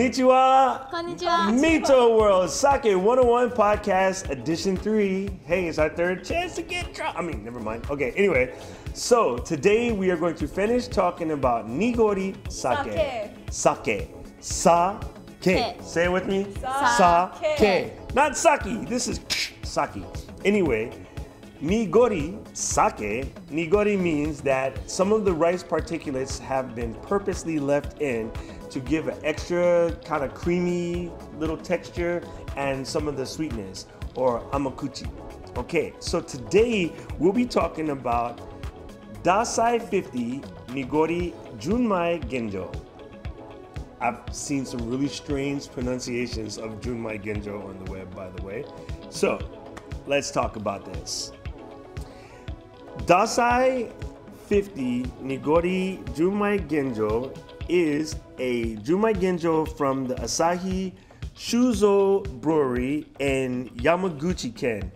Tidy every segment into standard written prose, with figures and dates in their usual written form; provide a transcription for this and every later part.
Konnichiwa. Konnichiwa. MeetoWorld Sake 101 Podcast Edition 3. Hey, it's our third chance to get drunk. Never mind. Okay, anyway. So, today we are going to finish talking about Nigori Sake. Sake. Sake. Say it with me. Sake. Not sake. This is sake. Anyway, Nigori Sake. Nigori means that some of the rice particulates have been purposely left in to give an extra kind of creamy little texture and some of the sweetness, or amakuchi. Okay, so today we'll be talking about Dassai 50 Nigori Junmai Genjo. I've seen some really strange pronunciations of Junmai Genjo on the web, by the way. So let's talk about this. Dassai 50 Nigori Junmai Genjo is a Junmai Genjo from the Asahi Shuzo Brewery in Yamaguchi-ken.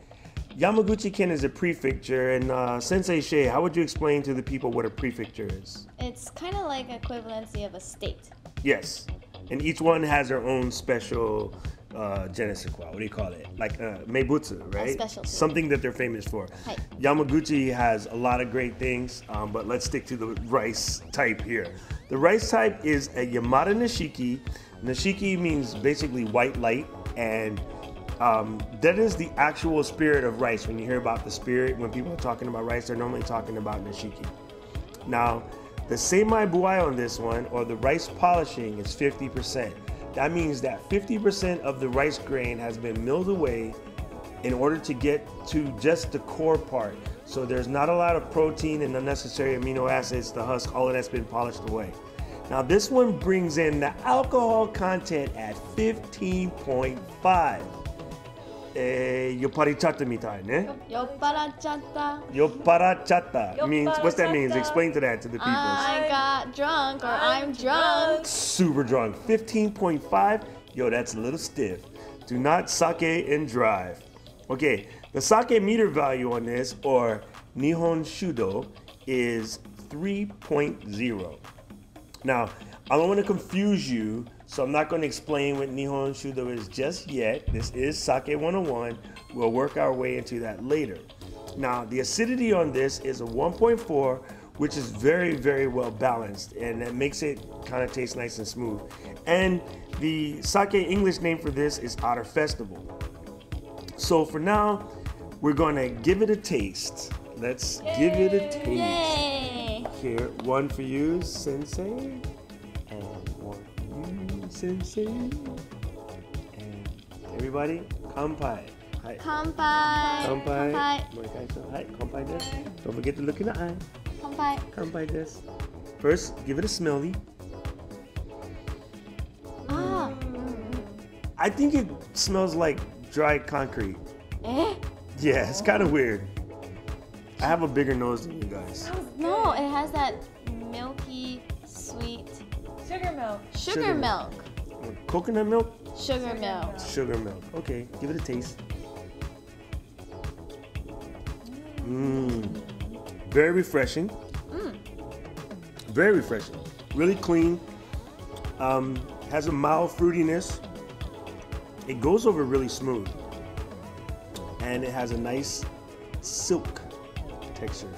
Yamaguchi-ken is a prefecture, and Sensei Shay, how would you explain to the people what a prefecture is? It's kind of like equivalency of a state. Yes, and each one has their own special genesis. What do you call it? Like meibutsu, right? Specialty. Something that they're famous for. Hi. Yamaguchi has a lot of great things, but let's stick to the rice type here. The rice type is a Yamada Nishiki. Nishiki means basically white light, and that is the actual spirit of rice. When you hear about the spirit, when people are talking about rice, they're normally talking about Nishiki. Now, the seimai buai on this one, or the rice polishing, is 50%. That means that 50% of the rice grain has been milled away in order to get to just the core part. So there's not a lot of protein and unnecessary amino acids, the husk, all of that's been polished away. Now this one brings in the alcohol content at 15.5. Yopparichatta mitai, ne? Yopparachata. Yopparachata means, what's that mean? Explain to that to the people. I got drunk, or I'm drunk. Super drunk. 15.5. Yo, that's a little stiff. Do not sake and drive. Okay, the sake meter value on this, or Nihon Shudo, is 3.0. Now, I don't want to confuse you, so I'm not going to explain what Nihon Shudo is just yet. This is Sake 101. We'll work our way into that later. Now, the acidity on this is a 1.4, which is very, very well balanced, and that makes it kind of taste nice and smooth. And the sake English name for this is Otter Festival. So for now, we're going to give it a taste. Let's give it a taste. Yay! Here, one for you, Sensei. And one for you, Sensei. And everybody, kanpai. Hi. Kanpai. Kanpai. Kanpai. Hi, kanpai desu. Don't forget to look in the eye. Kanpai. Kanpai desu. First, give it a smelly. Ah. I think it smells like dry concrete. Eh? Yeah, it's kind of weird. I have a bigger nose than you guys. No, it has that milky, sweet Sugar milk. sugar milk. Coconut milk? Sugar milk. Sugar milk. Okay, give it a taste. Mmm. Very refreshing. Very refreshing. Really clean. Has a mild fruitiness. It goes over really smooth. And it has a nice silk texture.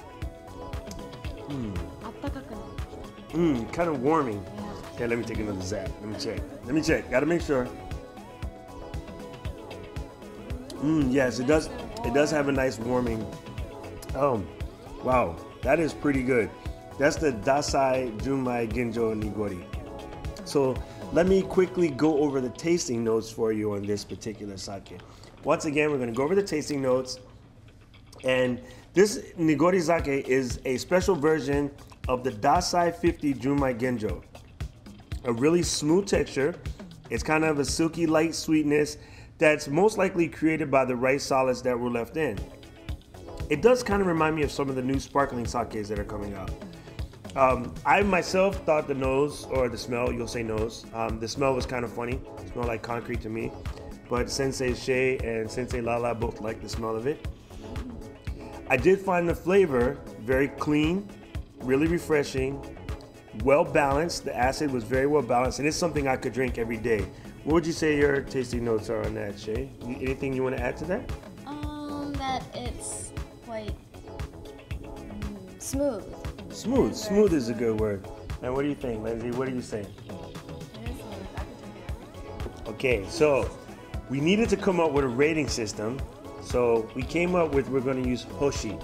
Kind of warming. Okay, let me take another zap. Let me check. Gotta make sure. Yes, it does. It does have a nice warming. Oh, wow, that is pretty good. That's the Dassai Junmai Genjo Nigori. So let me quickly go over the tasting notes for you on this particular sake. Once again, we're going to go over the tasting notes. And this Nigori sake is a special version of the Dassai 50 Junmai Genjo. A really smooth texture. It's kind of a silky light sweetness that's most likely created by the rice solids that were left in. It does kind of remind me of some of the new sparkling sakes that are coming out. I myself thought the nose, or the smell, you'll say nose, the smell was kind of funny. It smelled like concrete to me. But Sensei Shay and Sensei Lala both like the smell of it. I did find the flavor very clean, really refreshing, well balanced. The acid was very well balanced, and it's something I could drink every day. What would you say your tasting notes are on that, Shay? Anything you want to add to that? That it's quite smooth. Smooth is a good word. And what do you think, Lindsay? What do you say? It is smooth. I could drink it every day. Okay, so we needed to come up with a rating system. So we came up with, we're going to use Hoshi,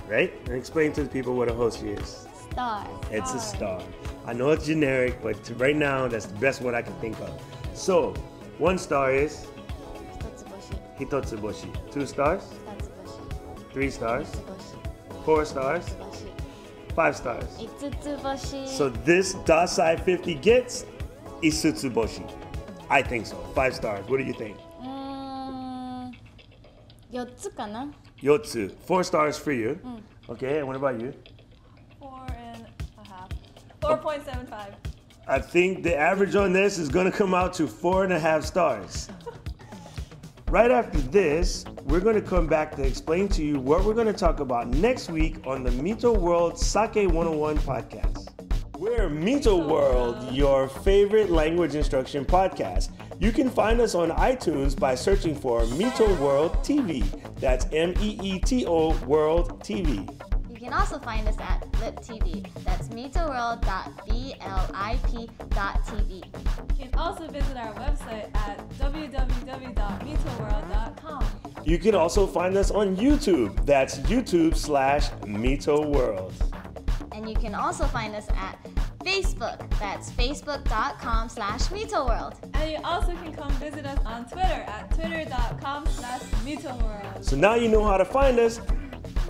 right? And explain to the people what a Hoshi is. Star. It's a star. I know it's generic, but right now that's the best one I can think of. So 1 star is Hitotsuboshi. Hitotsuboshi. 2 stars, 2tsuboshi. 3 stars, 4tsuboshi. 4 stars, 5tsuboshi. 5 stars. 5tsuboshi. So this Dassai 50 gets Isutsuboshi. I think so. 5 stars. What do you think? 4つかな? Yotsu. 4 stars for you. Okay, and what about you? 4.5. 4.75. I think the average on this is going to come out to 4.5 stars. Right after this, we're going to come back to explain to you what we're going to talk about next week on the MeetoWorld Sake 101 podcast. We're MeetoWorld, your favorite language instruction podcast. You can find us on iTunes by searching for MeetoWorld TV. That's MEETO World TV. You can also find us at Blip TV. That's meetoworld.blip.tv. You can also visit our website at www.meetoworld.com. You can also find us on YouTube. That's YouTube/MeetoWorld. And you can also find us at Facebook. That's facebook.com/MeetoWorld. And you also can come visit us on Twitter at twitter.com/MeetoWorld. So now you know how to find us.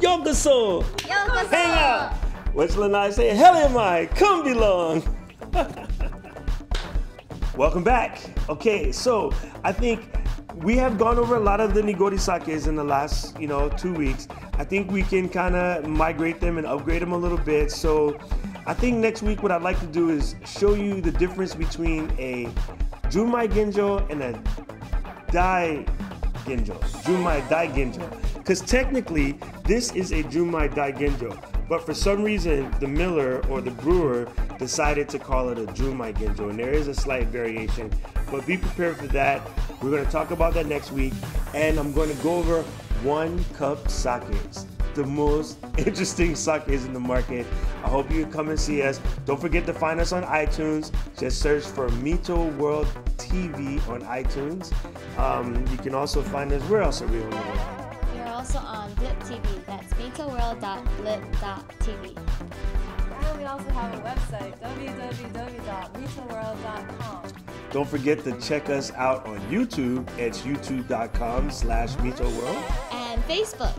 Yokoso! Yokoso! Hang out! What's Lanai say? Hell am I? Come belong! Welcome back. Okay, so I think we have gone over a lot of the Nigori sakes in the last, 2 weeks. I think we can kind of migrate them and upgrade them a little bit. So I think next week what I'd like to do is show you the difference between a Junmai Genjo and a Dai Genjo. Junmai Dai Genjo. Because technically, this is a Junmai Dai Genjo. But for some reason, the miller or the brewer decided to call it a Junmai Genjo. And there is a slight variation. But be prepared for that. We're going to talk about that next week. And I'm going to go over 1 cup sakes. The most interesting sakes in the market. I hope you come and see us. Don't forget to find us on iTunes. Just search for MeetoWorld TV on iTunes. You can also find us. Where else are we on the world? We're also on Blip TV. That's meetoworld.blip.tv. And we also have a website, www.meetoworld.com. Don't forget to check us out on YouTube. It's youtube.com/MeetoWorld. And Facebook.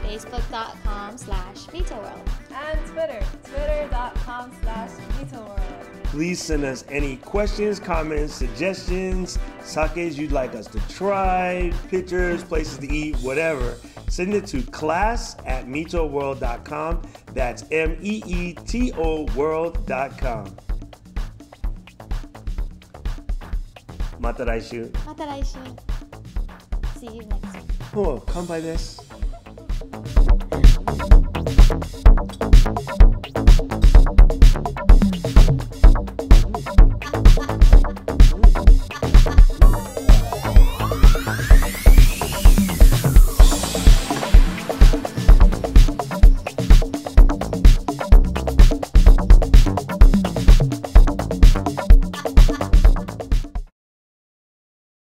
Facebook.com/MeetoWorld. And Twitter, twitter.com/MeetoWorld. Please send us any questions, comments, suggestions, sakes you'd like us to try, pictures, places to eat, whatever. Send it to class@meetoworld.com. That's MEETO World.com. Mata raishu. See you next week. Oh, come by this.